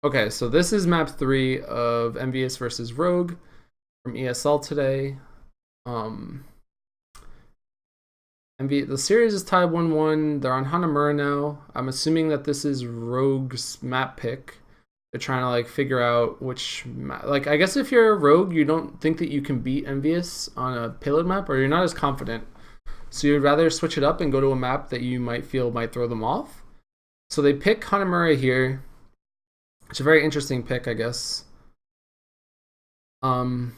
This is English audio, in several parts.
Okay, so this is map 3 of EnvyUs versus Rogue from ESL today. The series is tied 1-1. They're on Hanamura now. I'm assuming that this is Rogue's map pick. They're trying to like figure out which like I guess if you're a Rogue, you don't think that you can beat EnvyUs on a payload map, or you're not as confident. So you'd rather switch it up and go to a map that you might feel might throw them off. So they pick Hanamura here. It's a very interesting pick, I guess. But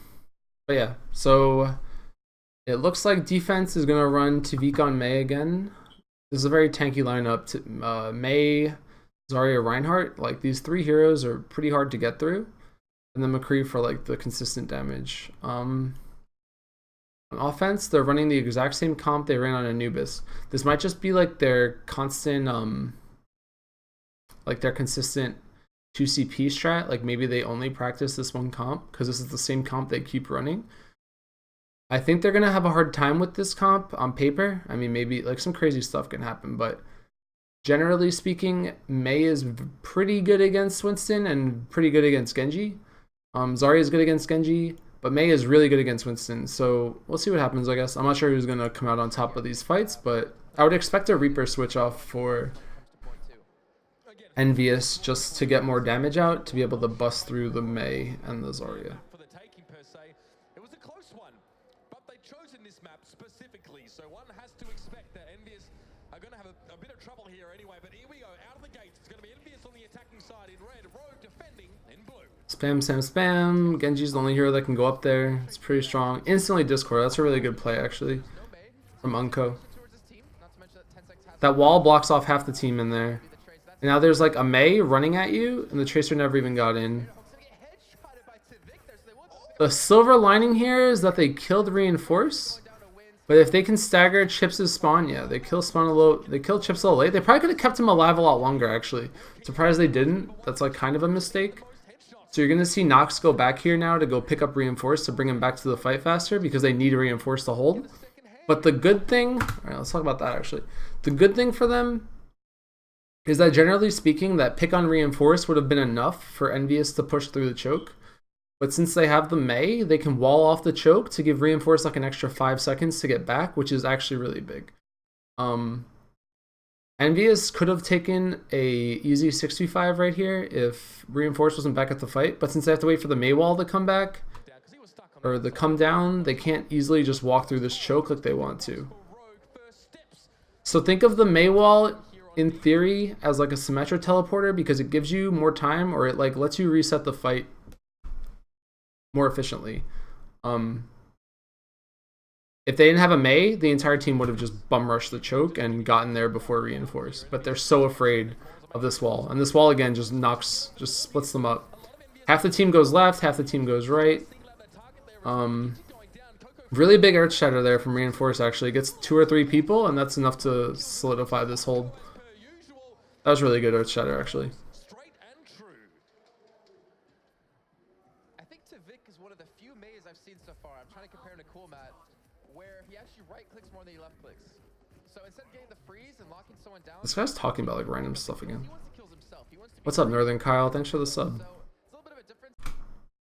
yeah, so it looks like defense is gonna run Tavik on Mei again. This is a very tanky lineup. Mei, Zarya, Reinhardt. Like these three heroes are pretty hard to get through, and then McCree for like the consistent damage. On offense, they're running the exact same comp they ran on Anubis. This might just be like their constant, like their consistent 2CP strat. Like maybe they only practice this one comp because this is the same comp they keep running. I think they're gonna have a hard time with this comp on paper. I mean, maybe like some crazy stuff can happen, but generally speaking, Mei is pretty good against Winston and pretty good against Genji. Zarya is good against Genji, but Mei is really good against Winston. So we'll see what happens, I guess. I'm not sure who's gonna come out on top of these fights, but I would expect a Reaper switch off for EnvyUs just to get more damage out, to be able to bust through the Mei and the Zarya. Specifically, so one has to expect that EnvyUs are going to have a bit of trouble here anyway. But here we go, out of the gates. It's going to be EnvyUs on the attacking side in red, Rogue defending in blue. Spam, spam, spam. Genji's the only hero that can go up there. It's pretty strong. Instantly Discord. That's a really good play, actually, from Unco. That wall blocks off half the team in there. And now there's like a Mei running at you, and the Tracer never even got in. The silver lining here is that they killed Reinforce. But if they can stagger Chips' spawn, yeah, they kill spawn a little. They kill Chips a little late. They probably could have kept him alive a lot longer, actually. Surprised they didn't. That's like kind of a mistake. So you're gonna see Nox go back here now to go pick up Reinforce to bring him back to the fight faster because they need Reinforce to hold. But the good thing, all right, let's talk about that actually. The good thing for them is that generally speaking, that pick on Reinforce would have been enough for EnvyUs to push through the choke. But since they have the Mei, they can wall off the choke to give Reinforce like an extra 5 seconds to get back, which is actually really big. EnvyUs could have taken a easy 6v5 right here if Reinforce wasn't back at the fight, but since they have to wait for the Mei wall to come back, or the come down, they can't easily just walk through this choke like they want to. So think of the Mei wall in theory as like a Symmetra teleporter because it gives you more time, or it like lets you reset the fight more efficiently. If they didn't have a Mei, the entire team would have just bum rushed the choke and gotten there before Reinforce. But they're so afraid of this wall, and this wall again just splits them up. Half the team goes left, half the team goes right. Really big Earth Shatter there from Reinforce. Actually gets 2 or 3 people, and that's enough to solidify this hold. That was really good Earth Shatter actually. I've seen so far. I'm trying to compare him to Coolmat, where he actually right clicks more than he left clicks. So instead of getting the freeze and locking someone down, this guy's talking about like random stuff again. What's up, Northern Kyle? Thanks for the sub.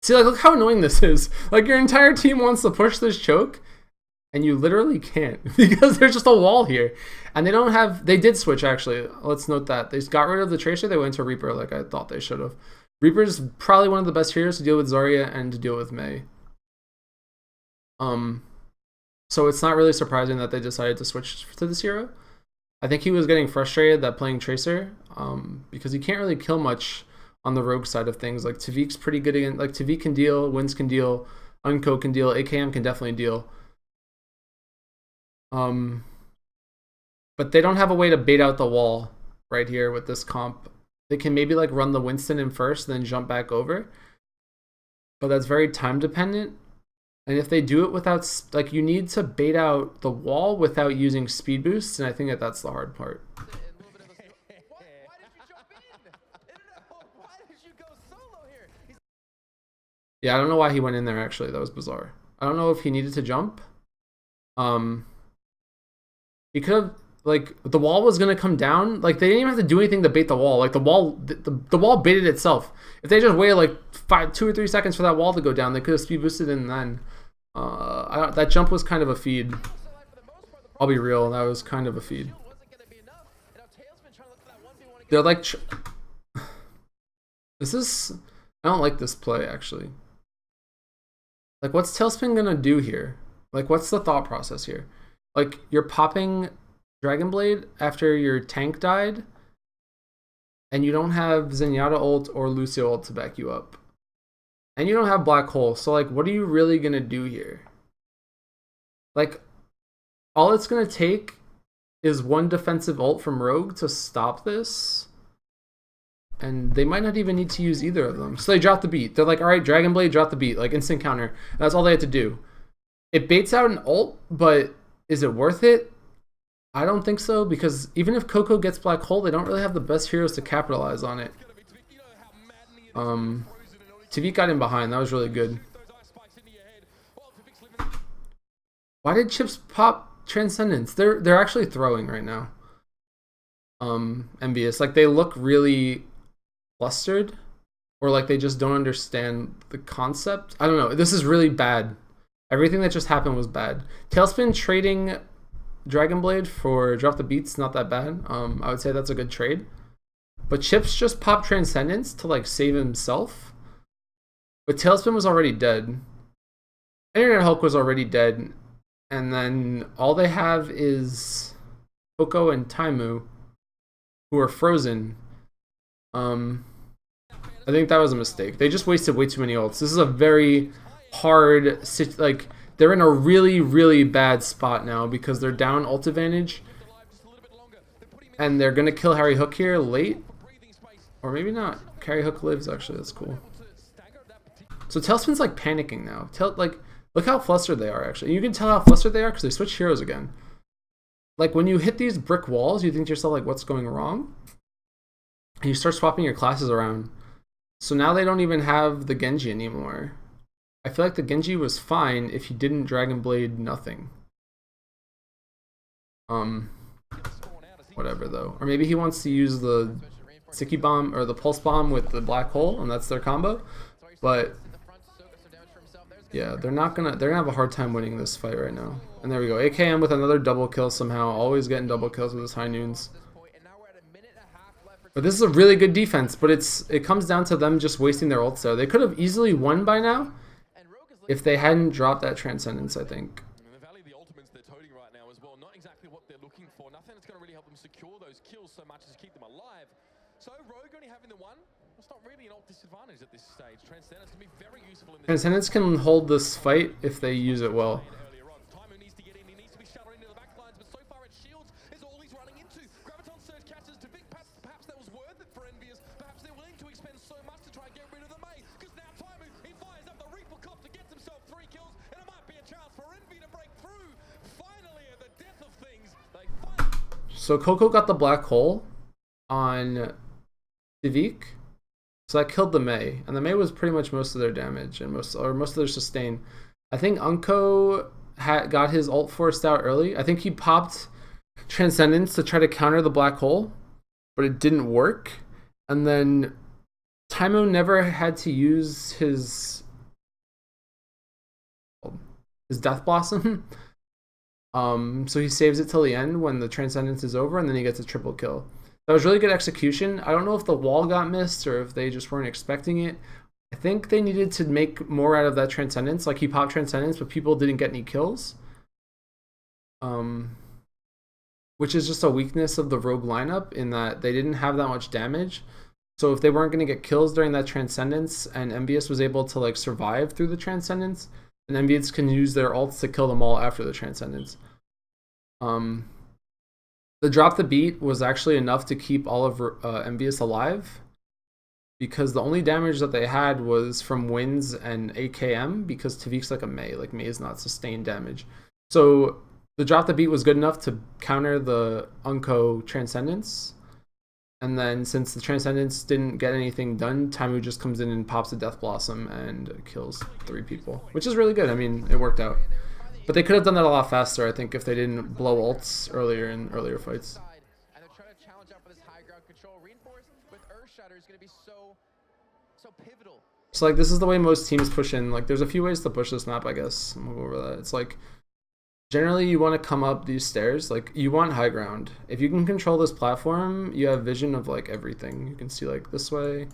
See, like, look how annoying this is. Like, your entire team wants to push this choke, and you literally can't because there's just a wall here. And they don't have. They did switch actually. Let's note that they got rid of the Tracer. They went to Reaper, like I thought they should have. Reaper's probably one of the best heroes to deal with Zarya and to deal with Mei. So it's not really surprising that they decided to switch to this hero. I think he was getting frustrated that playing Tracer, because he can't really kill much on the Rogue side of things. Like Tavik's pretty good again. Like Tavik can deal, Wins can deal, Unco can deal, AKM can definitely deal. But they don't have a way to bait out the wall right here with this comp. They can maybe like run the Winston in first, then jump back over. But that's very time dependent. And if they do it without, like, you need to bait out the wall without using speed boosts, and I think that that's the hard part. Yeah, I don't know why he went in there, actually. That was bizarre. I don't know if he needed to jump. He could have, like the wall was gonna come down. Like they didn't even have to do anything to bait the wall. Like the wall baited itself. If they just waited like 2 or 3 seconds for that wall to go down, they could have speed boosted and then that jump was kind of a feed. I'll be real, that was kind of a feed. They're like this is, I don't like this play actually. Like what's Tailspin gonna do here? Like what's the thought process here? Like you're popping Dragon Blade after your tank died and you don't have Zenyatta ult or Lucio ult to back you up. And you don't have Black Hole, so like what are you really gonna do here? Like all it's gonna take is one defensive ult from Rogue to stop this. And they might not even need to use either of them. So they drop the beat. They're like, alright, Dragon Blade, drop the beat. Like instant counter. And that's all they had to do. It baits out an ult, but is it worth it? I don't think so, because even if Coco gets Black Hole, they don't really have the best heroes to capitalize on it. Tavik got in behind. That was really good. Why did Chips pop Transcendence? They're actually throwing right now. EnvyUs. Like they look really flustered, or like they just don't understand the concept. I don't know. This is really bad. Everything that just happened was bad. Tailspin trading Dragon Blade for drop the beats, not that bad. I would say that's a good trade. But Chips just popped Transcendence to like save himself. But Tailspin was already dead. Internet Hulk was already dead. And then all they have is Coco and Taimu, who are frozen. I think that was a mistake. They just wasted way too many ults. This is a very hard, like, they're in a really, really bad spot now because they're down ult advantage. And they're going to kill Harry Hook here late. Or maybe not. Harry Hook lives, actually. That's cool. So Tailspin's, like, panicking now. Look how flustered they are, actually. You can tell how flustered they are because they switch heroes again. Like, when you hit these brick walls, you think to yourself, like, what's going wrong? And you start swapping your classes around. So now they don't even have the Genji anymore. I feel like the Genji was fine if he didn't Dragon Blade nothing. Whatever though. Or maybe he wants to use the Sticky Bomb or the Pulse Bomb with the Black Hole, and that's their combo. But yeah, they're gonna have a hard time winning this fight right now. And there we go. AKM with another double kill somehow. Always getting double kills with his high noons. But this is a really good defense, but it comes down to them just wasting their ults there. They could have easily won by now if they hadn't dropped that Transcendence, I think. In the Valley, the ultimates they're toting right now as well, not exactly what they're looking for. Nothing that's going to really help them secure those kills so much as keep them alive. So Rogue only having the one, it's not really an ult disadvantage at this stage. Transcendence can be very useful in this. Transcendence can hold this fight if they use it well. Taimu needs to get in, he needs to be shuttering into the back lines, but so far it shields is all he's running into. Graviton Surge catches to Vic, perhaps that was worth it for EnvyUs. Perhaps they're willing to expend so much to try and get rid of the Mei, because now Taimu, he fires up the Reaper Copter, gets himself 3 kills, and it might be a chance for Envy to break through. Finally, at the death of things, they So Coco got the Black Hole on Tavik. So that killed the Mei, and the Mei was pretty much most of their damage and most of their sustain. I think Unko got his ult forced out early. I think he popped Transcendence to try to counter the Black Hole, but it didn't work. And then Taimu never had to use his Death Blossom. So he saves it till the end when the Transcendence is over, and then he gets a triple kill. That was really good execution. I don't know if the wall got missed or if they just weren't expecting it. I think they needed to make more out of that Transcendence. Like, he popped Transcendence, but people didn't get any kills. Which is just a weakness of the Rogue lineup in that they didn't have that much damage. So if they weren't going to get kills during that Transcendence and EnvyUs was able to, like, survive through the Transcendence, then EnvyUs can use their ults to kill them all after the Transcendence. The drop the beat was actually enough to keep all of EnvyUs alive, because the only damage that they had was from wins and AKM, because Tavik's like a Mei. Like, Mei is not sustained damage. So the drop the beat was good enough to counter the Unko Transcendence. And then since the Transcendence didn't get anything done, Taimu just comes in and pops a Death Blossom and kills 3 people, which is really good. I mean, it worked out. But they could have done that a lot faster, I think, if they didn't blow ults earlier in earlier fights. And they're trying to challenge out for this high ground control. Reinforce with Earth Shatter is going to be so pivotal. So like this is the way most teams push in. Like there's a few ways to push this map, I guess. We'll go over that. It's like generally you want to come up these stairs. Like you want high ground. If you can control this platform, you have vision of like everything. You can see like this way, you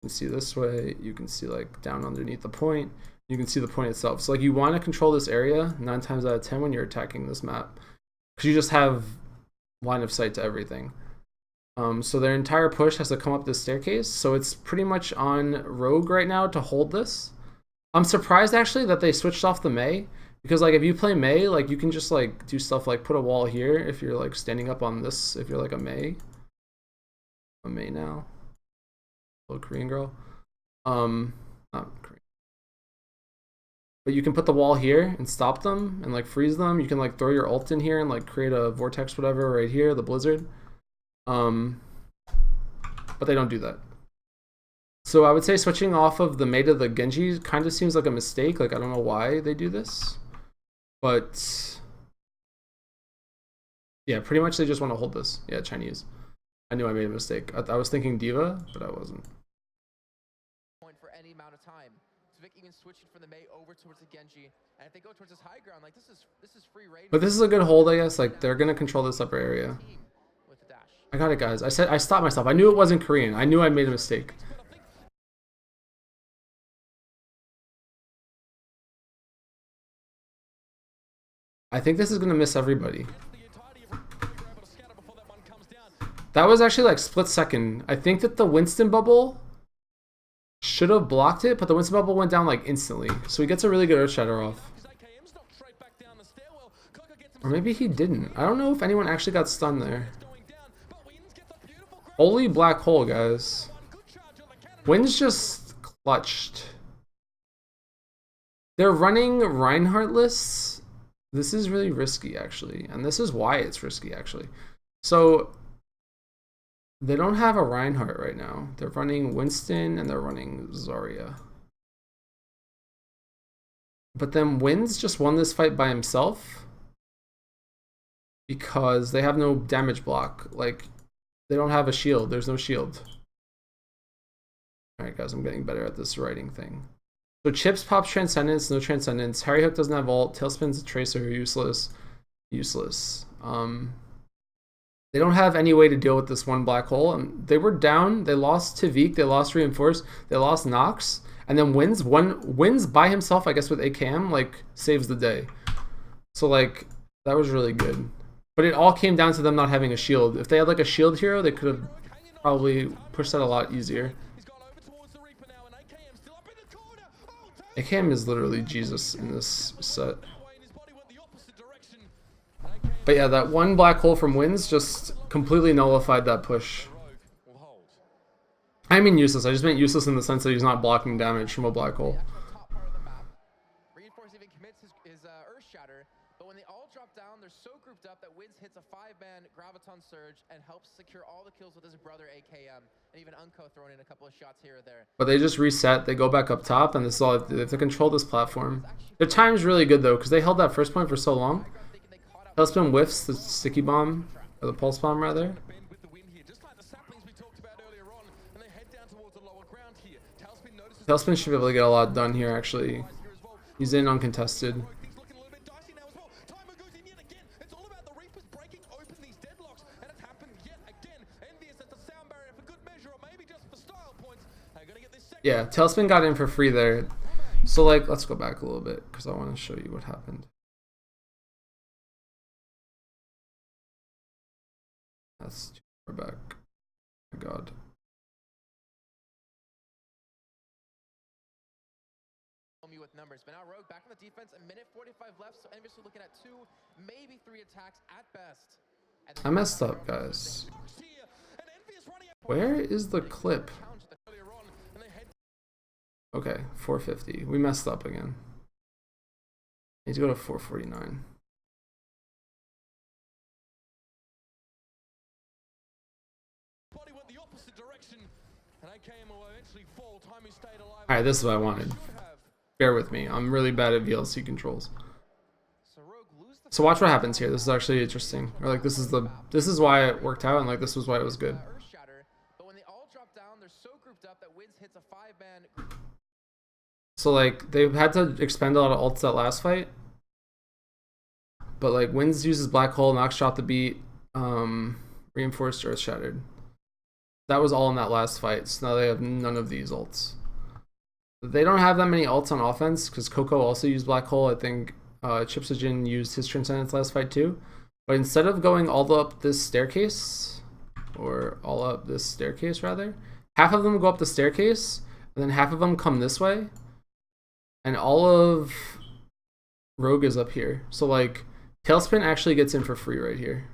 can see this way, you can see like down underneath the point, you can see the point itself. So like you want to control this area 9 times out of 10 when you're attacking this map, because you just have line of sight to everything. So their entire push has to come up this staircase, so it's pretty much on Rogue right now to hold this. I'm surprised actually that they switched off the Mei, because like if you play Mei, like you can just like do stuff like put a wall here if you're like standing up on this, if you're like a Mei now. Little Korean girl. Not Korean. But you can put the wall here and stop them and like freeze them. You can like throw your ult in here and like create a vortex whatever right here, the blizzard. But they don't do that. So I would say switching off of the Mei to the Genji kind of seems like a mistake. Like I don't know why they do this, but yeah, pretty much they just want to hold this. Yeah, Chinese. I knew I made a mistake. I was thinking Diva, but I wasn't. Point for any amount of time. So Vic even switching from the Mei over towards the Genji, and if they go towards this high ground, like this is free range. But this is a good hold, I guess. Like they're gonna control this upper area. I got it, guys. I stopped myself. I knew it wasn't Korean. I knew I made a mistake. I think this is gonna miss everybody. That was actually like split second. I think that the Winston bubble should have blocked it, but the Winston bubble went down like instantly. So he gets a really good Earth Shatter off. Or maybe he didn't. I don't know if anyone actually got stunned there. Holy black hole, guys. Wind's just clutched. They're running Reinhardtless. This is really risky, actually. And this is why it's risky, actually. So, they don't have a Reinhardt right now. They're running Winston and they're running Zarya. But then Wind's just won this fight by himself, because they have no damage block. Like, they don't have a shield. There's no shield. Alright, guys, I'm getting better at this writing thing. So Chips pops Transcendence, no Transcendence. Harry Hook doesn't have ult. Tailspin's a Tracer, useless. Useless. They don't have any way to deal with this one black hole. And they were down. They lost to Vic. They lost Reinforce. They lost Nox. And then wins by himself, I guess, with AKM, like, saves the day. So, like, that was really good. But it all came down to them not having a shield. If they had like a shield hero, they could have probably pushed that a lot easier. AKM is literally Jesus in this set. But yeah, that one black hole from Wins just completely nullified that push. I mean useless. I just meant useless in the sense that he's not blocking damage from a black hole. Reinforce even commits his Earth Shatter, but when they all drop down, they're so grouped up that Wiz hits a 5-man Graviton Surge and helps secure all the kills with his brother AKM, and even Unco throwing in a couple of shots here or there. But they just reset, they go back up top, and this is all they have to control this platform. Their time's really good though, because they held that first point for so long. Tailspin whiffs the sticky bomb, or the pulse bomb rather. Tailspin should be able to get a lot done here actually. He's in uncontested. Yeah, Tailspin got in for free there. So like, let's go back a little bit because I want to show you what happened. That's too far back. Oh my god. With numbers, but now Rogue back on the defense, a minute 45 left, so EnvyUs are looking at 2, maybe 3 attacks at best. I messed up, guys. Where is the clip? Okay, 450. We messed up again. Need to go to 449. Alright, this is what I wanted. Bear with me. I'm really bad at VLC controls. So watch what happens here. This is actually interesting. Or like this is why it worked out, and like this was why it was good. Earth shatter, but when they all drop down, they're so grouped up that Wiz hits a 5-man. So like they had to expend a lot of ults that last fight. But like Winds uses Black Hole, Nox dropped the beat, Reinforced Earth Shattered. That was all in that last fight, so now they have none of these ults. They don't have that many ults on offense, because Coco also used Black Hole. I think Chipsogen used his Transcendence last fight too. But instead of going all up this staircase, or all up this staircase rather, half of them go up the staircase, and then half of them come this way. And all of Rogue is up here. So like, Tailspin actually gets in for free right here.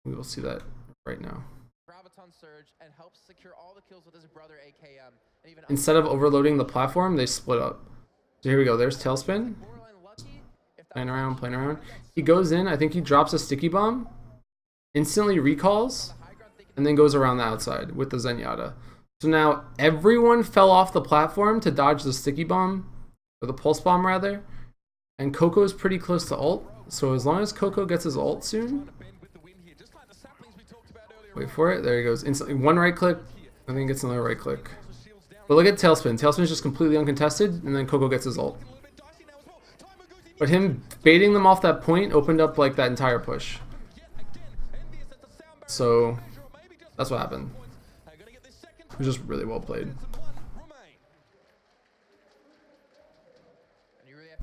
We will see that right now. Graviton Surge and helps secure all the kills with his brother AKM. And even Instead of overloading the platform, they split up. So here we go. There's Tailspin. Playing around. He goes in. I think he drops a sticky bomb, instantly recalls, and then goes around the outside with the Zenyatta. So now everyone fell off the platform to dodge the sticky bomb, or the pulse bomb rather. And Coco's pretty close to ult. So as long as Coco gets his ult soon, wait for it. There he goes. Instantly, one right click, and then gets another right click. But look at Tailspin. Tailspin's just completely uncontested, and then Coco gets his ult. But him baiting them off that point opened up like that entire push. So that's what happened. It was just really well played.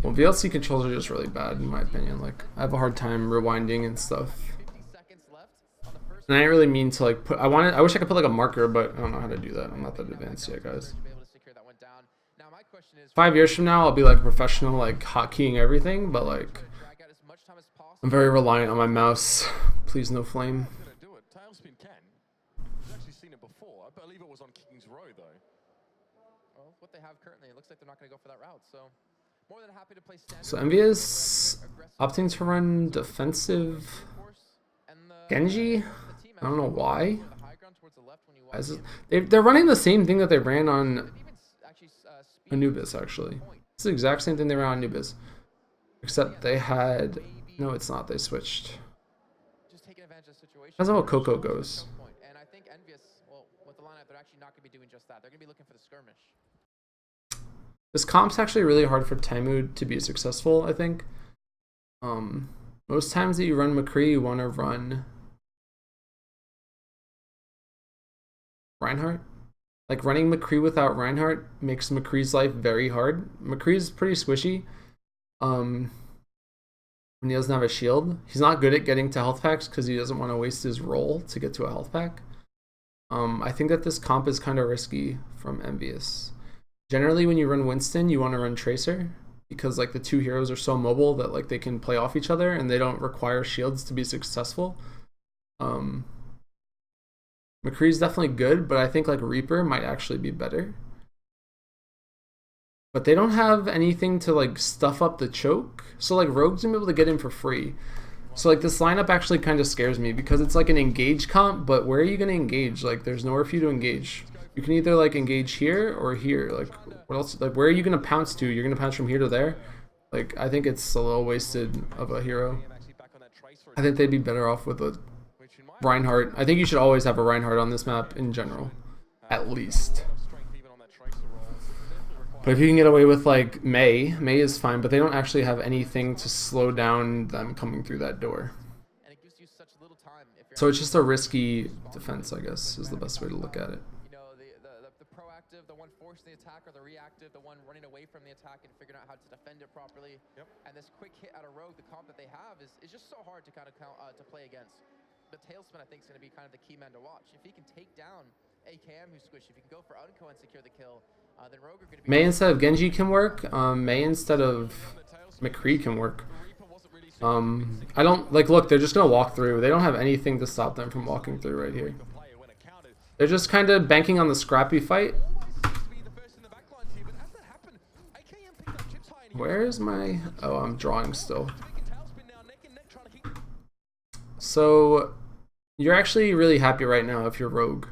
Well, VLC controls are just really bad in my opinion. Like, I have a hard time rewinding and stuff. And I didn't really mean to like put. I wish I could put like a marker, but I don't know how to do that. I'm not that advanced yet, guys. 5 years from now, I'll be like a professional, like hotkeying everything. But like, I'm very reliant on my mouse. Please, no flame. Tailspin can. I've actually seen it before. I believe it was on King's Row though. Well, what they have currently, it looks like they're not going to go for that route. So more than happy to play standard. So EnvyUs opting to run defensive Genji. I don't know why. They're running the same thing that they ran on Anubis, actually. It's the exact same thing they ran on Anubis. Except they had... No, it's not. They switched. That's how Coco goes. And I think EnvyUs, well, with the lineup, they're actually not going to be doing just that. They're going to be looking for the skirmish. This comp's actually really hard for Taimud to be successful, I think. Most times that you run McCree, you want to run Reinhardt. Like, running McCree without Reinhardt makes McCree's life very hard. McCree's pretty squishy when he doesn't have a shield. He's not good at getting to health packs because he doesn't want to waste his roll to get to a health pack. I think that this comp is kind of risky from EnvyUs. Generally, when you run Winston, you want to run Tracer because like the two heroes are so mobile that like they can play off each other and they don't require shields to be successful. McCree's definitely good, but I think like Reaper might actually be better. But they don't have anything to like stuff up the choke. So like Rogue's gonna be able to get in for free. So like this lineup actually kind of scares me because it's like an engage comp, but where are you gonna engage? Like there's nowhere for you to engage. You can either like engage here or here. Like what else? Like where are you gonna pounce to? You're gonna pounce from here to there? Like I think it's a little wasted of a hero. I think they'd be better off with a Reinhardt. I think you should always have a Reinhardt on this map in general, at least. But if you can get away with like Mei is fine, but they don't actually have anything to slow down them coming through that door. So it's just a risky defense, I guess, is the best way to look at it. You know, the proactive, the one forcing the attack, or the reactive, the one running away from the attack and figuring out how to defend it properly. Yep. And this quick hit out of Rogue, the comp that they have, is just so hard to kind of to play against. But Tailspin, I think, is going to be kind of the key man to watch. If he can take down AKM, who's squishy, if he can go for Unco and secure the kill, then Rogue are going to be... Mei instead of Genji can work. Mei instead of McCree can work. I don't... Like, look, they're just going to walk through. They don't have anything to stop them from walking through right here. They're just kind of banking on the scrappy fight. Where is my... Oh, I'm drawing still. So, you're actually really happy right now if you're Rogue.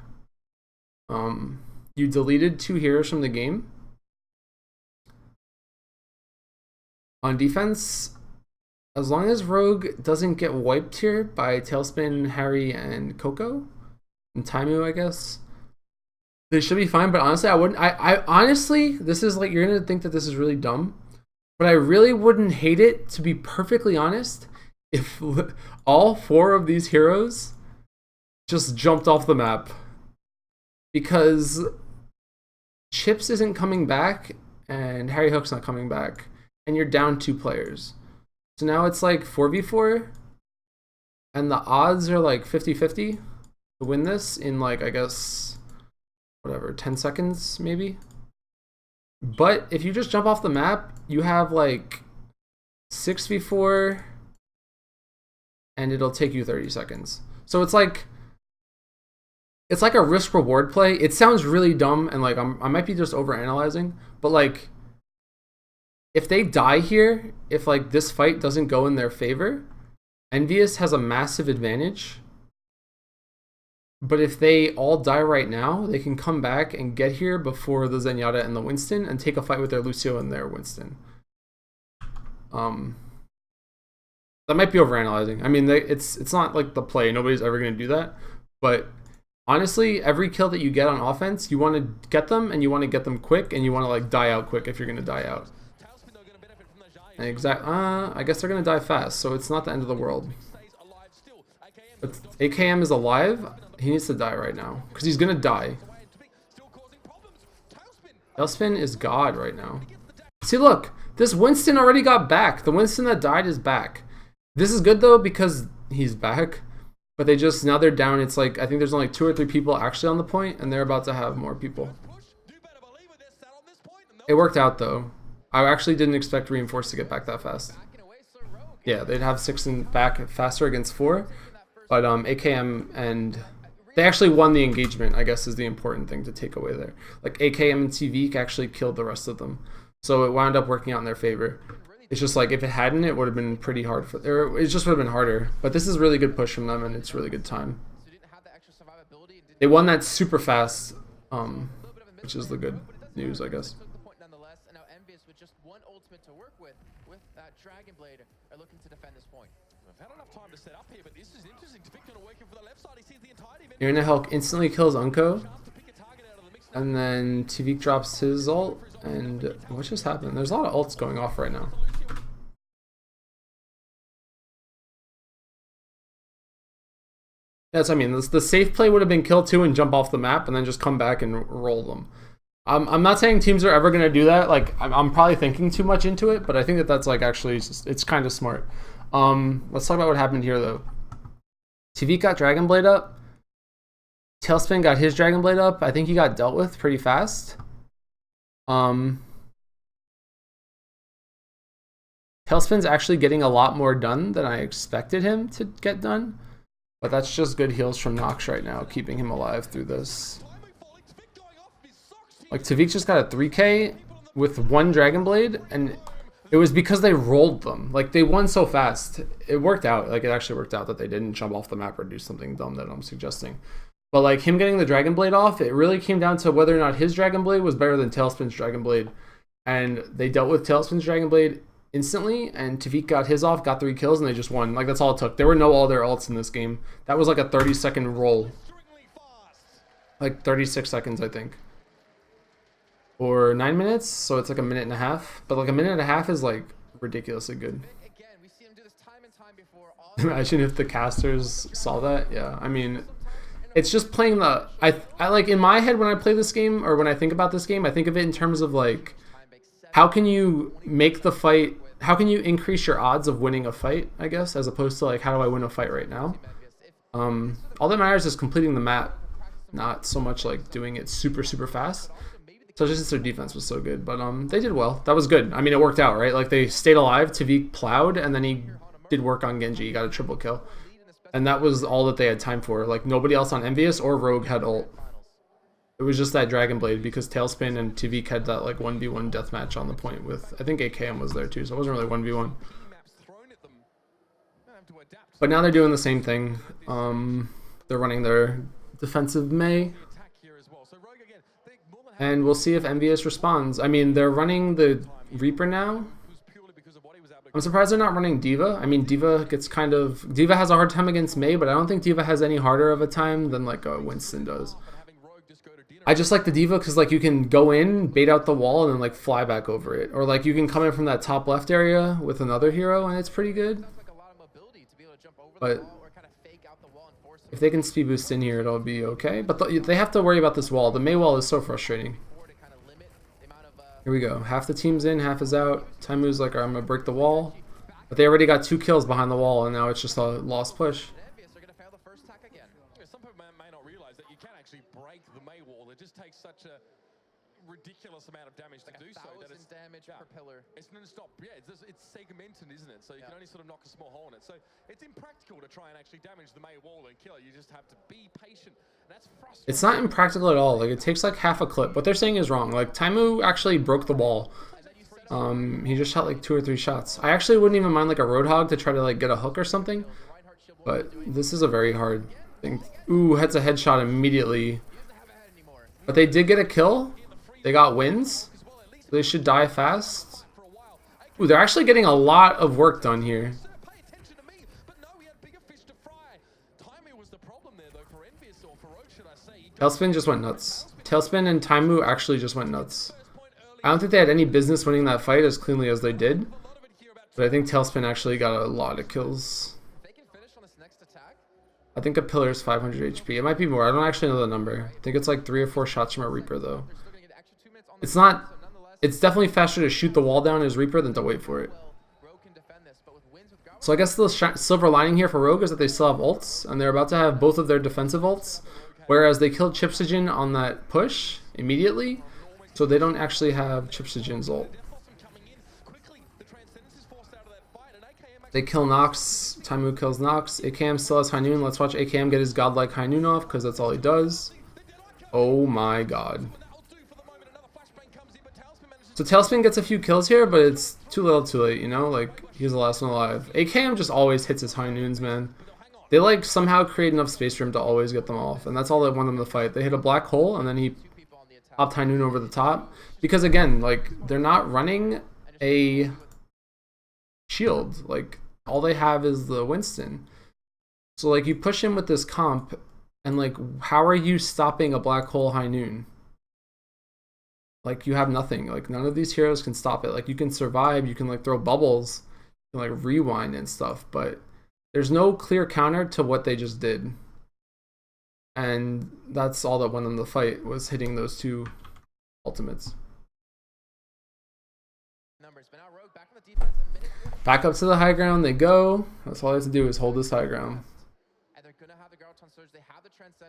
You deleted 2 heroes from the game. On defense, As long as Rogue doesn't get wiped here by Tailspin, Harry, and Coco, and Taimu, I guess, they should be fine. But honestly, I wouldn't. I honestly, this is like, you're gonna think that this is really dumb, but I really wouldn't hate it, to be perfectly honest, if all 4 of these heroes just jumped off the map, because Chips isn't coming back and Harry Hook's not coming back, and you're down 2 players. So now it's like 4v4, and the odds are like 50-50 to win this in, like, I guess, whatever, 10 seconds maybe. But if you just jump off the map, you have like 6v4, and it'll take you 30 seconds. So it's like a risk reward play. It sounds really dumb, and like I might be just overanalyzing, but like, if they die here, if like this fight doesn't go in their favor, EnvyUs has a massive advantage. But if they all die right now, they can come back and get here before the Zenyatta and the Winston and take a fight with their Lucio and their Winston. That might be overanalyzing. I mean, it's not like the play. Nobody's ever going to do that. But honestly, every kill that you get on offense, you want to get them, and you want to get them quick, and you want to like die out quick if you're going to die out. I guess they're going to die fast, so it's not the end of the world. But AKM is alive. He needs to die right now, because he's going to die. Tailspin is God right now. See, look, this Winston already got back. The Winston that died is back. This is good, though, because he's back. But they just, now they're down. It's like, I think there's only 2 or 3 people actually on the point, and they're about to have more people. It worked out, though. I actually didn't expect Reinforce to get back that fast. Yeah, they'd have 6 and back faster against 4. But AKM and... they actually won the engagement, I guess, is the important thing to take away there. Like, AKM and Tvik actually killed the rest of them. So it wound up working out in their favor. It's just like, if it hadn't, it would have been pretty hard for... or it just would have been harder. But this is really good push from them, and it's really good time. They won that super fast, which is the good news, I guess. Irina instantly kills Unko, and then Tvik drops his ult, and what just happened? There's a lot of ults going off right now. That's, I mean, the safe play would have been kill 2 and jump off the map, and then just come back and roll them. I'm not saying teams are ever going to do that. Like, I'm probably thinking too much into it, but I think that that's like actually just, it's kind of smart. Let's talk about what happened here though. Tvik got Dragon Blade up. Tailspin got his Dragon Blade up. I think he got dealt with pretty fast. Tailspin's actually getting a lot more done than I expected him to get done. But that's just good heals from Nox right now, keeping him alive through this. Like, Tvik just got a 3k with 1 Dragon Blade, and it was because they rolled them. Like, they won so fast. It worked out. Like, it actually worked out that they didn't jump off the map or do something dumb that I'm suggesting. But, like, him getting the Dragon Blade off, it really came down to whether or not his Dragon Blade was better than Tailspin's Dragon Blade. And they dealt with Tailspin's Dragon Blade instantly, and Tvik got his off, got 3 kills, and they just won. Like, that's all it took. There were no other ults in this game. That was like a 30-second roll. Like, 36 seconds, I think. Or 9 minutes, so it's like a minute and a half. But like a minute and a half is like ridiculously good. Imagine if the casters saw that. Yeah, I mean, it's just playing the... I like, in my head when I play this game, or when I think about this game, I think of it in terms of like, how can you make the fight... how can you increase your odds of winning a fight, I guess, as opposed to like, how do I win a fight right now? All that matters is completing the map, not so much like doing it super, super fast. So just their defense was so good, but they did well. That was good. I mean, it worked out, right? Like, they stayed alive. Tvik plowed, and then he did work on Genji. He got a triple kill, and that was all that they had time for. Like, nobody else on EnvyUs or Rogue had ult. It was just that Dragon Blade, because Tailspin and Tvik had that like 1v1 deathmatch on the point with, I think AKM was there too, so it wasn't really 1v1. But now they're doing the same thing. They're running their defensive Mei. And we'll see if EnvyUs responds. I mean, they're running the Reaper now. I'm surprised they're not running D.Va. I mean, D.Va has a hard time against Mei, but I don't think D.Va has any harder of a time than like a Winston does. I just like the D.Va because like you can go in, bait out the wall, and then like fly back over it, or like you can come in from that top left area with another hero, and it's pretty good. But if they can speed boost in here, it'll be okay. But they have to worry about this wall. The Mei wall is so frustrating. Here we go. Half the team's in, half is out. Taimu's like, I'm gonna break the wall. But they already got 2 kills behind the wall, and now it's just a lost push. Some people may not realize that you can actually break the Mei wall. It just takes such a ridiculous amount of damage to do so. That it's damage per pillar. It's non-stop. Yeah, it's segmented, isn't it? So you can only sort of knock a small hole in it. So it's impractical to try and actually damage the Mei wall and kill it. You just have to be patient. That's frustrating. It's not impractical at all. Like, it takes like half a clip. What they're saying is wrong. Like, Taimu actually broke the wall. He just shot like 2 or 3 shots. I actually wouldn't even mind like a Roadhog to try to like get a hook or something. But this is a very hard thing. Ooh, heads a headshot immediately. But they did get a kill. They got wins. So they should die fast. Ooh, they're actually getting a lot of work done here. Tailspin just went nuts. Tailspin and Taimu actually just went nuts. I don't think they had any business winning that fight as cleanly as they did. But I think Tailspin actually got a lot of kills. I think a pillar is 500 HP. It might be more. I don't actually know the number. I think it's like 3 or 4 shots from a Reaper though. It's not... It's definitely faster to shoot the wall down as Reaper than to wait for it. So I guess the silver lining here for Rogue is that they still have ults, and they're about to have both of their defensive ults, whereas they killed Chipsogen on that push immediately, so they don't actually have Chipsogen's ult. They kill Nox, Taimu kills Nox, AKM still has High Noon. Let's watch AKM get his godlike High Noon off, because that's all he does. Oh my god. So Tailspin gets a few kills here, but it's too little too late, you know? Like, he's the last one alive. AKM just always hits his High Noons, man. They, like, somehow create enough space for him to always get them off, and that's all that won them the fight. They hit a black hole, and then he popped High Noon over the top. Because, again, like, they're not running a shield. Like, all they have is the Winston. So, like, you push him with this comp, and, like, how are you stopping a black hole High Noon? Like, you have nothing. Like, none of these heroes can stop it. Like, you can survive, you can, like, throw bubbles, you can, like, rewind and stuff, but there's no clear counter to what they just did. And that's all that won them the fight, was hitting those 2 ultimates. Back up to the high ground they go. That's all they have to do is hold this high ground.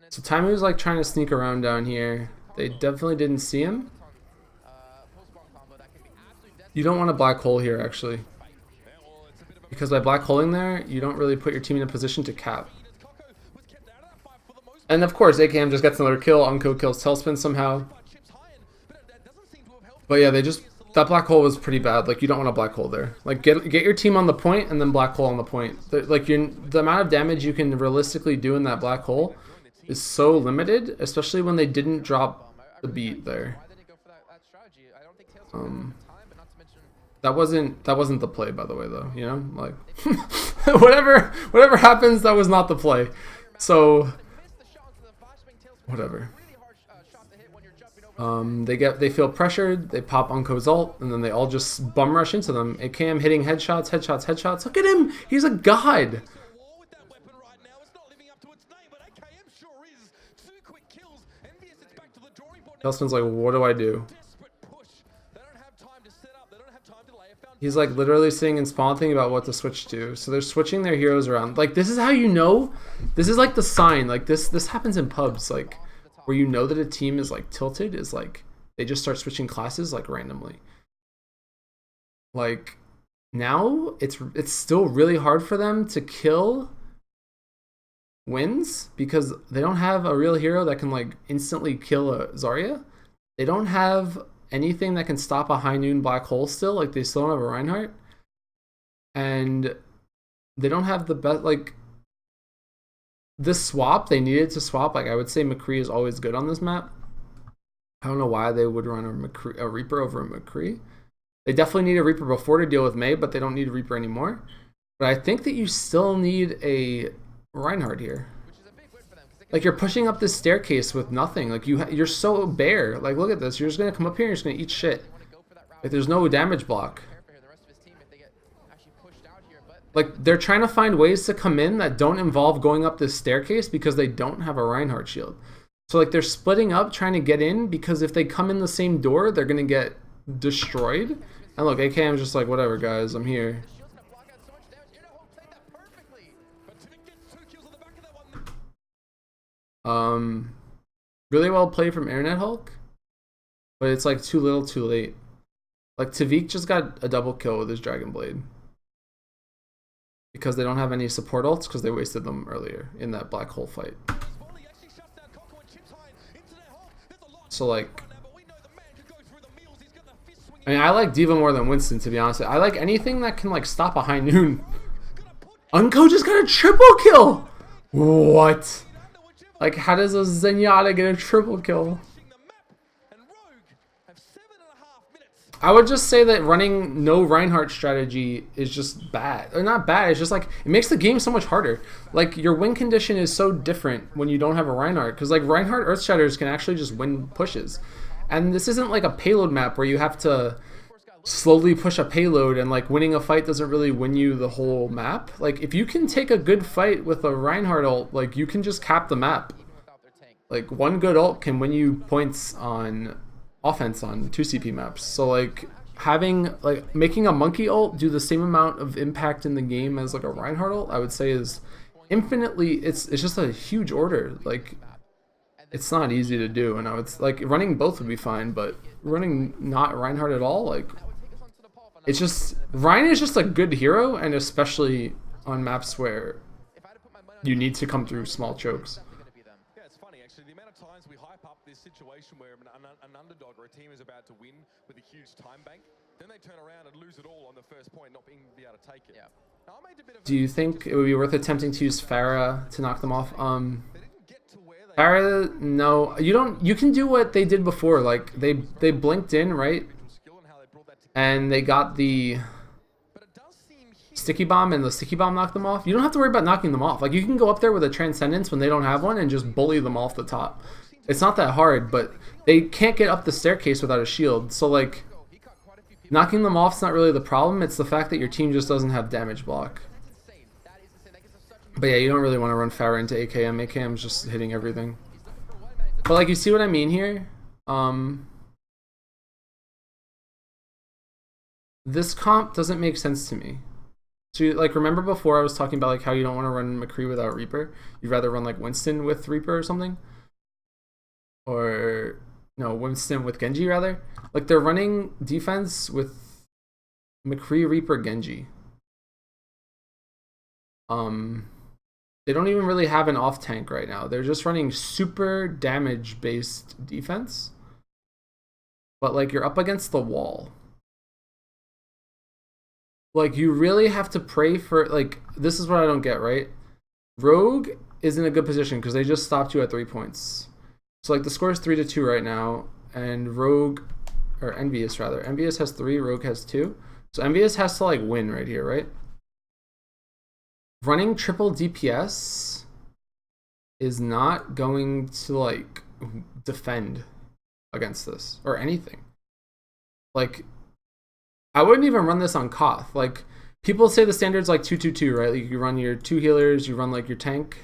So Taimu's, like, trying to sneak around down here. They definitely didn't see him. You don't want a black hole here, actually. Because by black holing there, you don't really put your team in a position to cap. And of course, AKM just gets another kill. Unco kills Tailspin somehow. But yeah, that black hole was pretty bad. Like, you don't want a black hole there. Like, get your team on the point and then black hole on the point. Like, the amount of damage you can realistically do in that black hole is so limited, especially when they didn't drop the beat there. That wasn't the play, by the way, though. You know, like whatever happens, that was not the play. So whatever. They feel pressured. They pop Unco's ult, and then they all just bum rush into them. AKM hitting headshots. Look at him. He's a god. Tailspin's like, what do I do? He's like literally sitting in spawn thinking about what to switch to. So they're switching their heroes around. Like, this is how you know. This is like the sign. Like, this happens in pubs. Like, where you know that a team is like tilted is like they just start switching classes like randomly. Like, now it's still really hard for them to kill wins because they don't have a real hero that can like instantly kill a Zarya. They don't have anything that can stop a High Noon black hole still. Like, they still don't have a Reinhardt. And they don't have the best, like, this swap, they needed to swap. Like, I would say McCree is always good on this map. I don't know why they would run a Reaper over a McCree. They definitely need a Reaper before to deal with Mei, but they don't need a Reaper anymore. But I think that you still need a Reinhardt here. Like, you're pushing up this staircase with nothing. Like, you're so bare. Like, look at this. You're just going to come up here and you're just going to eat shit. Like, there's no damage block. Like, they're trying to find ways to come in that don't involve going up this staircase because they don't have a Reinhardt shield. So, like, they're splitting up trying to get in because if they come in the same door, they're going to get destroyed. And look, AKM's just like, whatever, guys. I'm here. Really well played from Internet Hulk, but it's like too little too late. Like, Tavik just got a double kill with his Dragon Blade because they don't have any support ults because they wasted them earlier in that black hole fight. So, like, I mean, I like D.Va more than Winston, to be honest. I like anything that can, like, stop a high noon. Unco just got a triple kill! What? Like, how does a Zenyatta get a triple kill? I would just say that running no Reinhardt strategy is just bad. Or not bad, it's just like, it makes the game so much harder. Like, your win condition is so different when you don't have a Reinhardt. Because, like, Reinhardt Earthshatters can actually just win pushes. And this isn't like a payload map where you have to slowly push a payload and, like, winning a fight doesn't really win you the whole map. Like, if you can take a good fight with a Reinhardt ult, like, you can just cap the map. Like, one good ult can win you points on offense on 2 CP maps. So, like, making a monkey ult do the same amount of impact in the game as, like, a Reinhardt ult, I would say is infinitely, it's just a huge order. Like, it's not easy to do, and I would, like, running both would be fine, but running not Reinhardt at all, like, it's just, Rein is just a good hero, and especially on maps where you need to come through small chokes. Yeah, it's funny actually. The amount of times we hype up this situation where an underdog or a team is about to win with a huge time bank, then they turn around and lose it all on the first point, not being able to take it. Yeah. Now, I made a bit of. Do you think it would be worth attempting to use Pharah to knock them off? Pharah, no. You don't. You can do what they did before. Like, they blinked in, right? And they got the sticky bomb, and the sticky bomb knocked them off. You don't have to worry about knocking them off. Like, you can go up there with a Transcendence when they don't have one and just bully them off the top. It's not that hard, but they can't get up the staircase without a shield. So, like, knocking them off's not really the problem. It's the fact that your team just doesn't have damage block. But yeah, you don't really want to run Pharah into AKM. AKM's just hitting everything. But, like, you see what I mean here? This comp doesn't make sense to me. So, like, remember before I was talking about, like, how you don't want to run McCree without Reaper? You'd rather run, like, Winston with Reaper or something? Or, no, Winston with Genji, rather? Like, they're running defense with McCree, Reaper, Genji. They don't even really have an off-tank right now. They're just running super damage-based defense. But, like, you're up against the wall. Like, you really have to pray for, like, this is what I don't get, right? Rogue is in a good position because they just stopped you at 3 points. So, like, the score is 3-2 right now, and Rogue, or EnvyUs rather. EnvyUs has 3, Rogue has 2. So EnvyUs has to, like, win right here, right? Running triple DPS is not going to, like, defend against this, or anything. Like, I wouldn't even run this on Koth. Like, people say the standard's like 2-2-2, right? Like, you run your 2 healers, you run, like, your tank,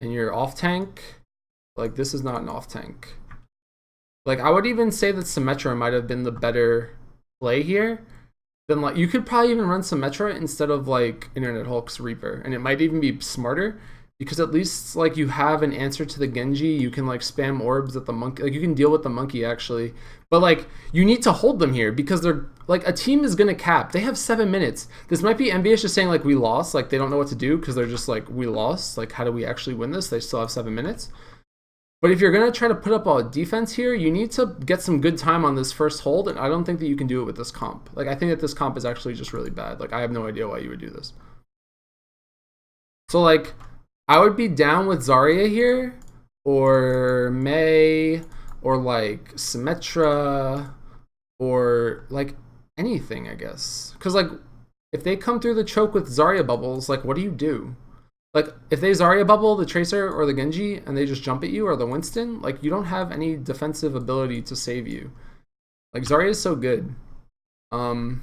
and your off-tank. Like, this is not an off-tank. Like, I would even say that Symmetra might have been the better play here. Then, like, you could probably even run Symmetra instead of, like, Internet Hulk's Reaper. And it might even be smarter, because at least, like, you have an answer to the Genji. You can, like, spam orbs at the monkey. Like, you can deal with the monkey, actually. But, like, you need to hold them here because they're, like, a team is going to cap. They have 7 minutes. This might be EnvyUs just saying, like, we lost. Like, they don't know what to do because they're just like, we lost. Like, how do we actually win this? They still have 7 minutes. But if you're going to try to put up a defense here, you need to get some good time on this first hold, and I don't think that you can do it with this comp. Like, I think that this comp is actually just really bad. Like, I have no idea why you would do this. So, like, I would be down with Zarya here, or Mei, or, like, Symmetra, or, like, anything, I guess. Because, like, if they come through the choke with Zarya bubbles, like, what do you do? Like, if they Zarya bubble the Tracer or the Genji and they just jump at you, or the Winston, like, you don't have any defensive ability to save you. Like, Zarya is so good. Yeah,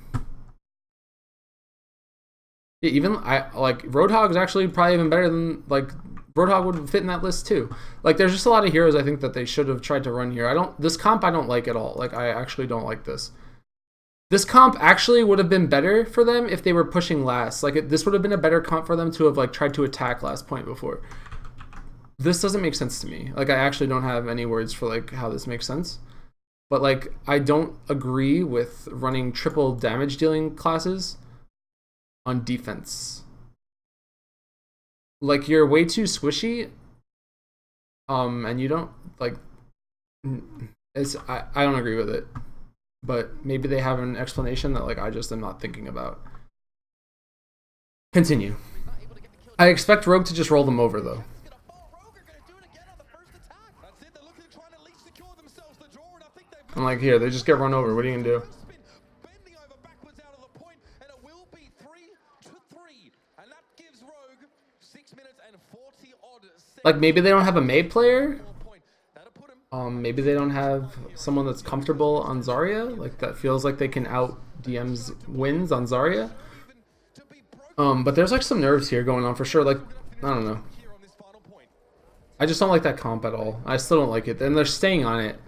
even like Roadhog's actually probably even better than, like, Roadhog would fit in that list too. Like, there's just a lot of heroes I think that they should have tried to run here. This comp I don't like at all. Like, I actually don't like this. This comp actually would have been better for them if they were pushing last. Like, this would have been a better comp for them to have, like, tried to attack last point before. This doesn't make sense to me. Like, I actually don't have any words for, like, how this makes sense. But, like, I don't agree with running triple damage dealing classes on defense. Like, you're way too squishy. And you don't, like, I don't agree with it. But maybe they have an explanation that, like, I just am not thinking about. Continue. I expect Rogue to just roll them over, though. I'm like, here, they just get run over. What are you gonna do? Like, maybe they don't have a Mei player. Maybe they don't have someone that's comfortable on Zarya, like, that feels like they can out DM's wins on Zarya. But there's, like, some nerves here going on for sure. Like, I don't know. I just don't like that comp at all. I still don't like it. And they're staying on it.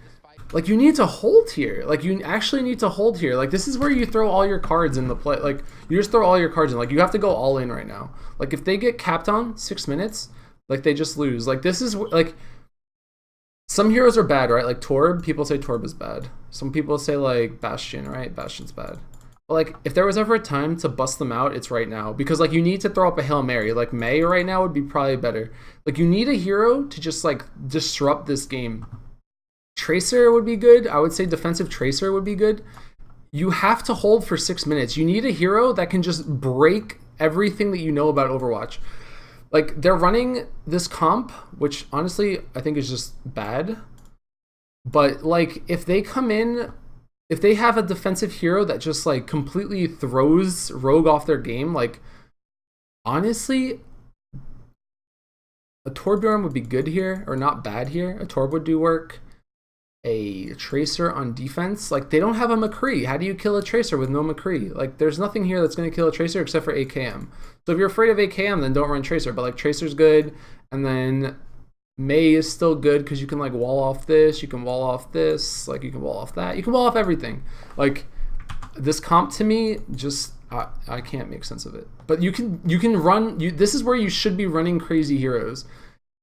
Like, you need to hold here. Like, you actually need to hold here. Like, this is where you throw all your cards in the play. Like, you just throw all your cards in. Like, you have to go all in right now. Like, if they get capped on 6 minutes, like, they just lose. Like, this is, like, some heroes are bad, right? Like Torb, people say Torb is bad. Some people say, like, Bastion, right? Bastion's bad. But, like, if there was ever a time to bust them out, it's right now. Because, like, you need to throw up a Hail Mary. Like, Mei right now would be probably better. Like, you need a hero to just, like, disrupt this game. Tracer would be good. I would say defensive Tracer would be good. You have to hold for 6 minutes. You need a hero that can just break everything that you know about Overwatch. Like, they're running this comp, which honestly I think is just bad. But, like, if they come in, if they have a defensive hero that just, like, completely throws Rogue off their game, like, honestly, a Torbjorn would be good here, or not bad here. A Torb would do work. A Tracer on defense, like, they don't have a McCree. How do you kill a Tracer with no McCree? Like, there's nothing here that's going to kill a Tracer except for AKM. So if you're afraid of AKM, then don't run Tracer. But, like, Tracer's good, and then Mei is still good because you can, like, wall off this, you can wall off this, like, you can wall off that, you can wall off everything. Like, this comp to me just I can't make sense of it. But you can run. This is where you should be running crazy heroes.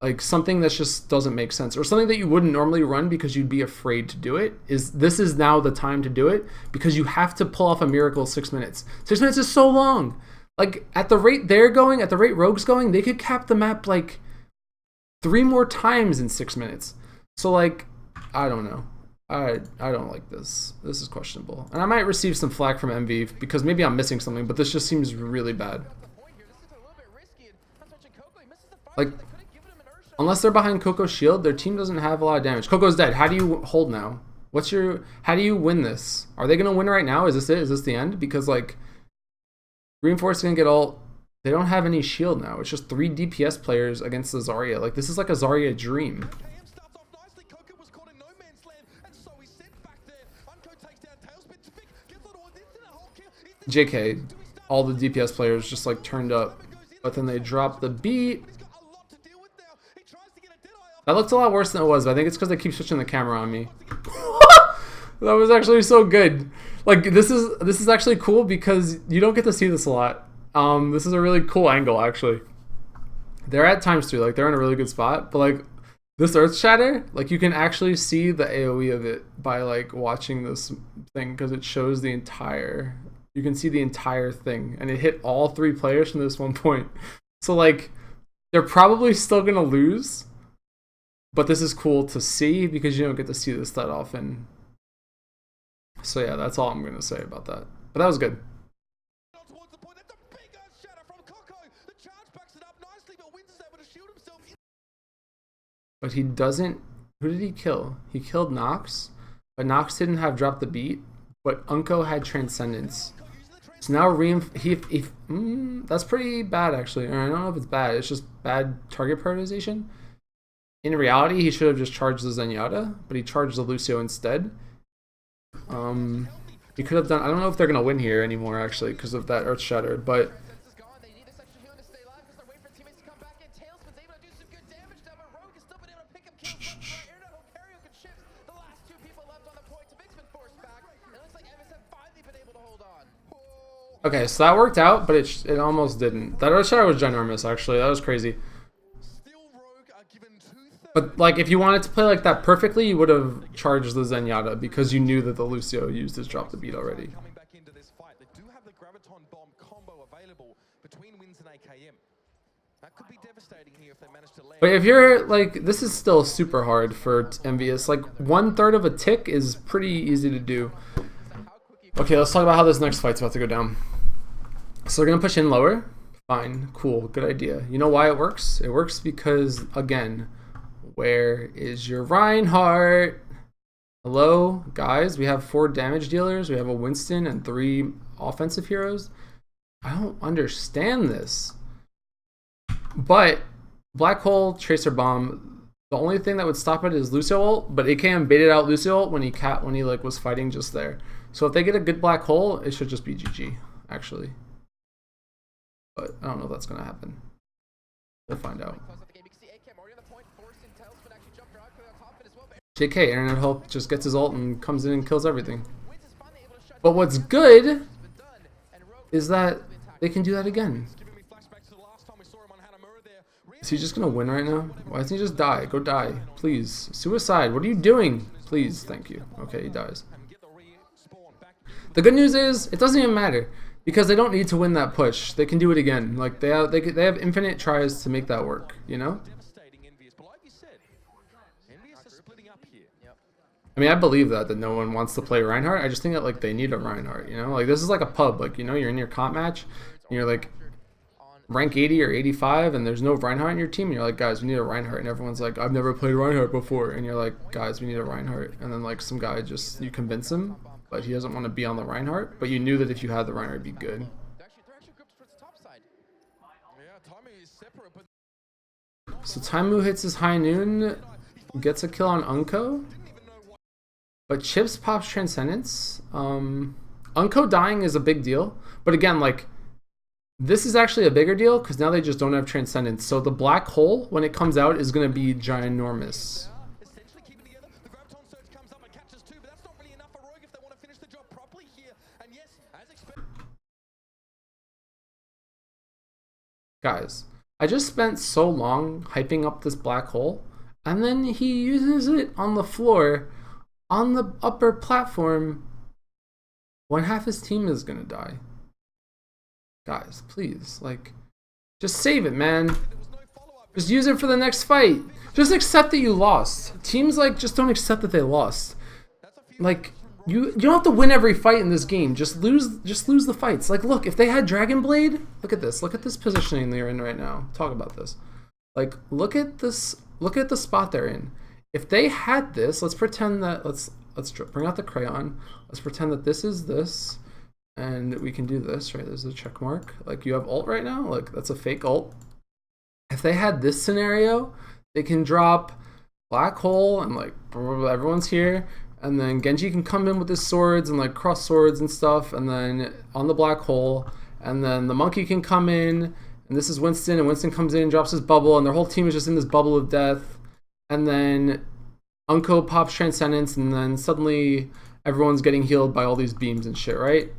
Like, something that just doesn't make sense, or something that you wouldn't normally run because you'd be afraid to do it. This is now the time to do it, because you have to pull off a miracle 6 minutes. 6 minutes is so long. Like, at the rate they're going, at the rate Rogue's going, they could cap the map, like, 3 more times in 6 minutes. So, like, I don't know. I don't like this. This is questionable. And I might receive some flack from Envy because maybe I'm missing something, but this just seems really bad. Like, unless they're behind Coco's shield, their team doesn't have a lot of damage. Coco's dead. How do you hold now? How do you win this? Are they going to win right now? Is this it? Is this the end? Because, like, Reinforce is going to get all... They don't have any shield now. It's just 3 DPS players against the Zarya. Like, this is like a Zarya dream. JK, all the DPS players just, like, turned up. But then they dropped the beat. That looked a lot worse than it was, but I think it's because they keep switching the camera on me. That was actually so good. Like, this is actually cool because you don't get to see this a lot. This is a really cool angle, actually. They're at ×3, like, they're in a really good spot, but, like, this Earth Shatter, like, you can actually see the AoE of it by, like, watching this thing, because it shows the entire... You can see the entire thing, and it hit all 3 players from this one point. So, like, they're probably still gonna lose, but this is cool to see because you don't get to see this that often. So yeah, that's all I'm gonna say about that. But that was good. But he doesn't... Who did he kill? He killed Nox, but Nox didn't have dropped the beat. but Unko had Transcendence. So now that's pretty bad actually. Or I don't know if it's bad. It's just bad target prioritization. In reality, he should have just charged the Zenyatta, but he charged the Lucio instead. He could have done. I don't know if they're gonna win here anymore actually because of that Earth Shatter, but. Okay, so that worked out, but it almost didn't. That Earth Shatter was ginormous, actually. That was crazy. But, like, if you wanted to play like that perfectly, you would have charged the Zenyatta because you knew that the Lucio used his drop the beat already. Coming back into this fight, they do have the Graviton Bomb combo available between Wins and AKM. That could be devastating here if they manage to land. But if you're, like, this is still super hard for EnvyUs. Like, 1/3 of a tick is pretty easy to do. Okay, let's talk about how this next fight's about to go down. So they're going to push in lower. Fine, cool, good idea. You know why it works? It works because, again, where is your Reinhardt? Hello, guys, we have 4 damage dealers. We have a Winston and 3 offensive heroes. I don't understand this. But Black Hole, Tracer Bomb, the only thing that would stop it is Lucio ult, but AKM baited out Lucio ult when he like was fighting just there. So if they get a good Black Hole, it should just be GG, actually. But I don't know if that's going to happen. We'll find out. JK, Internet Hulk just gets his ult and comes in and kills everything. But what's good is that they can do that again. Is he just going to win right now? Why doesn't he just die? Go die. Please. Suicide. What are you doing? Please. Thank you. Okay, he dies. The good news is, it doesn't even matter. Because they don't need to win that push. They can do it again. Like, they have infinite tries to make that work, you know? I mean, I believe that no one wants to play Reinhardt. I just think that, like, they need a Reinhardt, you know? Like, this is like a pub. Like, you know, you're in your comp match, and you're, like, rank 80 or 85, and there's no Reinhardt in your team, and you're like, guys, we need a Reinhardt. And everyone's like, I've never played Reinhardt before. And you're like, guys, we need a Reinhardt. And then, like, some guy just, you convince him, but he doesn't want to be on the Reinhardt. But you knew that if you had the Reinhardt, it'd be good. So Taimu hits his high noon, gets a kill on Unko. But Chips pops Transcendence. Unko dying is a big deal. But again, like, this is actually a bigger deal because now they just don't have Transcendence. So the Black Hole, when it comes out, is going to be ginormous. Guys, I just spent so long hyping up this Black Hole, and then he uses it on the floor on the upper platform when half his team is gonna die. Guys, please, like, just save it, man. Just use it for the next fight. Just accept that you lost. Teams, like, just don't accept that they lost. Like, you don't have to win every fight in this game. Just lose the fights. Like, look, if they had Dragon Blade, look at this positioning they're in right now. Talk about this. Like, look at this. Look at the spot they're in. If they had this, let's pretend that, let's bring out the crayon. Let's pretend that this is this, and we can do this, right? There's a check mark. Like, you have ult right now. Like, that's a fake ult. If they had this scenario, they can drop Black Hole and, like, everyone's here, and then Genji can come in with his swords and, like, cross swords and stuff, and then on the Black Hole, and then the monkey can come in, and this is Winston, and Winston comes in and drops his bubble, and their whole team is just in this bubble of death. And then Unko pops Transcendence, and then suddenly everyone's getting healed by all these beams and shit, right?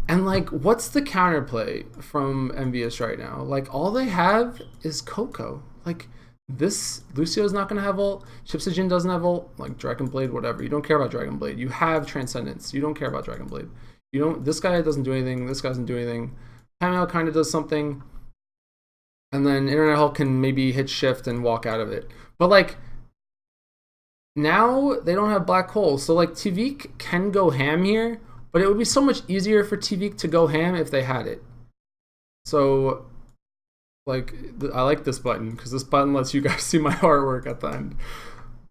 And, like, what's the counterplay from EnvyUs right now? Like, all they have is Coco. Like, this, Lucio's not going to have ult. Chipsijin doesn't have ult. Like, Dragon Blade, whatever. You don't care about Dragon Blade. You have Transcendence. You don't care about Dragon Blade. You don't, this guy doesn't do anything. This guy doesn't do anything. Timeout kind of does something. And then Internet Hulk can maybe hit shift and walk out of it. But, like, now they don't have Black Hole. So, like, Tvik can go ham here, but it would be so much easier for Tvik to go ham if they had it. So, like, I like this button because this button lets you guys see my artwork at the end.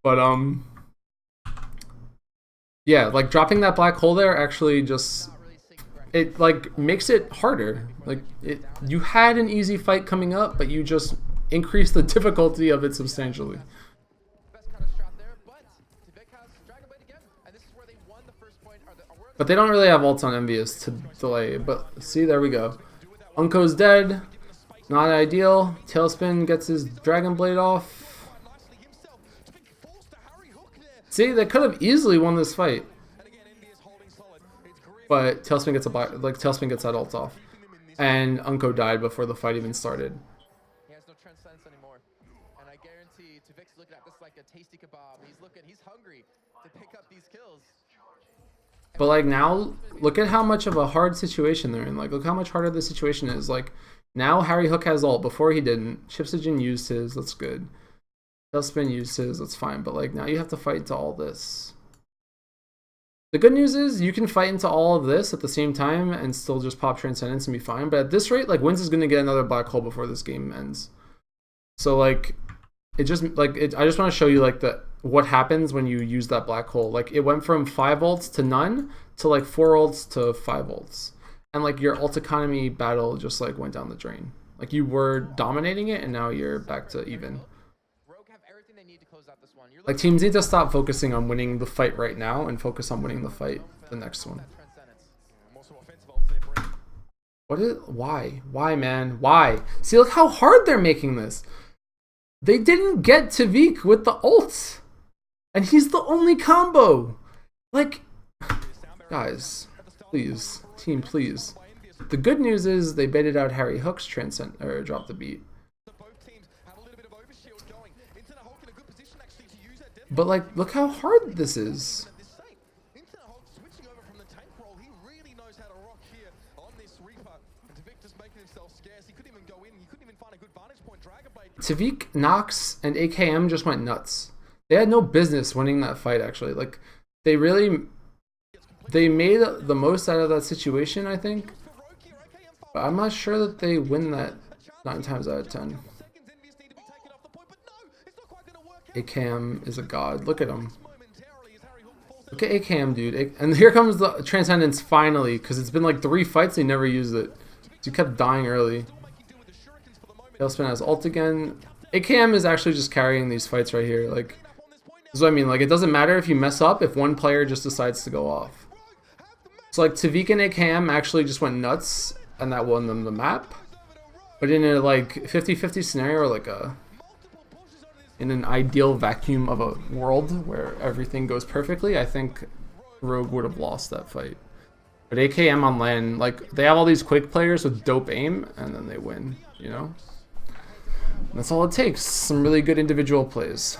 But, Yeah, like dropping that black hole there actually just Not really seeing the correct it like makes it harder. Like you had an easy fight coming up, but you just increased the difficulty of it substantially. best kind of strat there, but Tvik has Dragon Blade again, and this is where they won the first point. But they don't really have ults on EnvyUs to delay. But see, there we go. Unko's dead. Not ideal. Tailspin gets his Dragon Blade off. nicely himself. Tvik falls to Harry Hook there. See, they could have easily won this fight. And again, EnvyUs holding solid. It's grim. But Tailspin gets Tailspin gets that ult off. And Unko died before the fight even started. He has no transcendence anymore, and I guarantee Tvik's looking at this like a tasty kebab. He's hungry to pick up these kills. But like now, look at how much of a hard situation they're in. Like, look how much harder the situation is. Like, now Harry Hook has ult. Before he didn't. Chipsogen used his. That's good. Tailspin used his. That's fine. But like now you have to fight into all this. The good news is you can fight into all of this at the same time and still just pop Transcendence and be fine. But at this rate, like Wins is gonna get another black hole before this game ends. So like, I just want to show you like what happens when you use that black hole. Like it went from 5 ults to none to like 4 ults to 5 ults, and like your ult economy battle just like went down the drain. Like you were dominating it, and now you're back to even. Rogue have everything they need to close out this one. You're Like teams need to stop focusing on winning the fight right now and focus on winning the fight the next one. transcendence. More so offensive ults there, Brent. What is why man, why? See, look how hard they're making this. They didn't get Tvik with the ult, and he's the only combo. Like, guys, please, team, please. The good news is they baited out Harry Hook's transcend or drop the beat. So both teams have a little bit of overshield going. Internet Hulk in a good position actually to use that death. But like, look how hard this is. This same. Internet Hulk switching over from the tank role. He really knows how to rock here on this Reaper. And Tvik just making himself scarce. He couldn't even go in. He couldn't even find a good vantage point. Dragon Blade. Tvik, Nox, and AKM just went nuts. They had no business winning that fight, actually. Like, they made the most out of that situation, I think. But I'm not sure that they win that 9 times out of 10. AKM is a god. Look at him. Look at AKM, dude. And here comes the Transcendence finally, because it's been like 3 fights they never used it. So he kept dying early. Tailspin has ult again. AKM is actually just carrying these fights right here. Like, this is what I mean. Like, it doesn't matter if you mess up if one player just decides to go off. So like Tvik and AKM actually just went nuts, and that won them the map. But in a like 50-50 scenario, or like in an ideal vacuum of a world where everything goes perfectly, I think Rogue would have lost that fight. But AKM on lane, like they have all these Quake players with dope aim, and then they win, you know? And that's all it takes. Some really good individual plays.